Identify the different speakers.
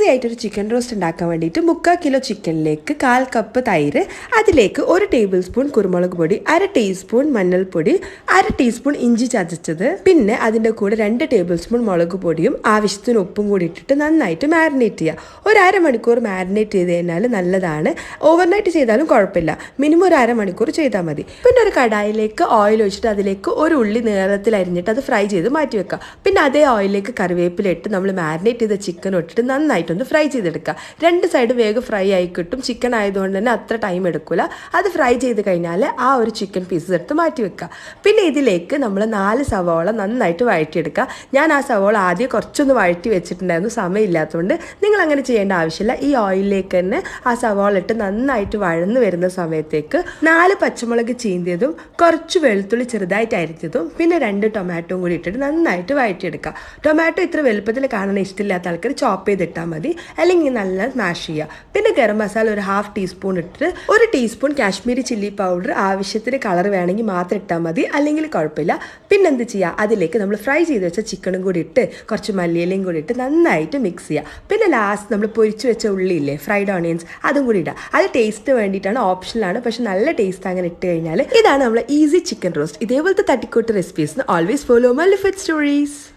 Speaker 1: ആയിട്ടൊരു chicken roast ഉണ്ടാക്കാൻ വേണ്ടിയിട്ട് 3/4 കിലോ ചിക്കനിലേക്ക് 1/4 കപ്പ് തൈര്, അതിലേക്ക് 1 ടേബിൾ സ്പൂൺ കുരുമുളക് പൊടി, 1/2 ടീസ്പൂൺ മഞ്ഞൾപ്പൊടി, 1/2 ടീസ്പൂൺ ഇഞ്ചി ചതച്ചത്, പിന്നെ അതിൻ്റെ കൂടെ 2 ടേബിൾ സ്പൂൺ മുളക് പൊടിയും ആവശ്യത്തിന് ഉപ്പും കൂടി ഇട്ടിട്ട് നന്നായിട്ട് മാരിനേറ്റ് ചെയ്യുക. ഒരു അരമണിക്കൂർ മാരിനേറ്റ് ചെയ്ത് കഴിഞ്ഞാൽ നല്ലതാണ്. ഓവർനൈറ്റ് ചെയ്താലും കുഴപ്പമില്ല, മിനിമം ഒരു അരമണിക്കൂർ ചെയ്താൽ മതി. പിന്നെ ഒരു കടായിലേക്ക് ഓയിൽ ഒഴിച്ചിട്ട് അതിലേക്ക് ഒരു ഉള്ളി നീളത്തിൽ അരിഞ്ഞിട്ട് അത് ഫ്രൈ ചെയ്ത് മാറ്റി വെക്കുക. പിന്നെ അതേ ഓയിലേക്ക് കറിവേപ്പില ഇട്ട് നമ്മൾ മാരിനേറ്റ് ചെയ്ത ചിക്കൻ ഇട്ടിട്ട് നന്നായിട്ടൊന്ന് ഫ്രൈ ചെയ്തെടുക്കുക. 2 സൈഡ് വേഗം ഫ്രൈ ആയി കിട്ടും. ചിക്കൻ ആയതുകൊണ്ട് തന്നെ അത്ര ടൈം എടുക്കില്ല. അത് ഫ്രൈ ചെയ്ത് കഴിഞ്ഞാൽ ആ ഒരു ചിക്കൻ പീസസ് എടുത്ത് മാറ്റി വെക്കുക. പിന്നെ ഇതിലേക്ക് നമ്മൾ 4 സവോള നന്നായിട്ട് വഴറ്റിയെടുക്കുക. ഞാൻ ആ സവോള ആദ്യം കുറച്ചൊന്ന് വഴറ്റി വെച്ചിട്ടുണ്ടായിരുന്നു, സമയമില്ലാത്തതുകൊണ്ട് നിങ്ങൾ അങ്ങനെ ചെയ്യേണ്ട ആവശ്യമില്ല. ഈ ഓയിലിലേക്ക് തന്നെ ആ സവോള ഇട്ട് നന്നായിട്ട് വഴന്ന് വരുന്ന സമയത്തേക്ക് 4 പച്ചമുളക് ചീന്തിയതും കുറച്ച് വെളുത്തുള്ളി ചെറുതായിട്ട് അരിഞ്ഞതും പിന്നെ 2 ടൊമാറ്റോയും കൂടി ഇട്ടിട്ട് നന്നായിട്ട് വഴറ്റിയെടുക്കുക. ടൊമാറ്റോ ഇത്ര വലുപ്പത്തിൽ കാണാൻ ഇഷ്ടമില്ലാത്ത ആൾക്കാർ ചോപ്പ് ചെയ്തിട്ടാൽ മതി, അല്ലെങ്കിൽ നല്ല സ്മാഷ് ചെയ്യുക. പിന്നെ ഗരം മസാല ഒരു 1/2 ടീസ്പൂൺ ഇട്ടിട്ട് 1 ടീസ്പൂൺ കാശ്മീരി ചില്ലി പൗഡർ ആവശ്യത്തിന് കളർ വേണമെങ്കിൽ മാത്രം ഇട്ടാൽ മതി, അല്ലെങ്കിൽ കുഴപ്പമില്ല. പിന്നെ എന്ത് ചെയ്യുക, അതിലേക്ക് നമ്മൾ ഫ്രൈ ചെയ്ത് വെച്ച ചിക്കനും കൂടി ഇട്ട് കുറച്ച് മല്ലിയിലയും കൂടി ഇട്ട് നന്നായിട്ട് മിക്സ് ചെയ്യുക. പിന്നെ ലാസ്റ്റ് നമ്മൾ പൊരിച്ച് വെച്ച ഉള്ളിയില്ലേ, ഫ്രൈഡ് ഓണിയൻസ്, അതും കൂടി ഇടുക. അത് ടേസ്റ്റ് വേണ്ടിയിട്ടാണ്, ഓപ്ഷനിലാണ്, പക്ഷെ നല്ല ടേസ്റ്റ് അങ്ങനെ ഇട്ട് കഴിഞ്ഞാൽ. ഇതാണ് നമ്മൾ ഈസി ചിക്കൻ റോസ്റ്റ്. ഇതേപോലത്തെ തട്ടിക്കൂട്ട് റെസിപ്പീസിന് ഓൾവേസ് ഫോളോ മൈ ലിഫിറ്റ് സ്റ്റോറീസ്.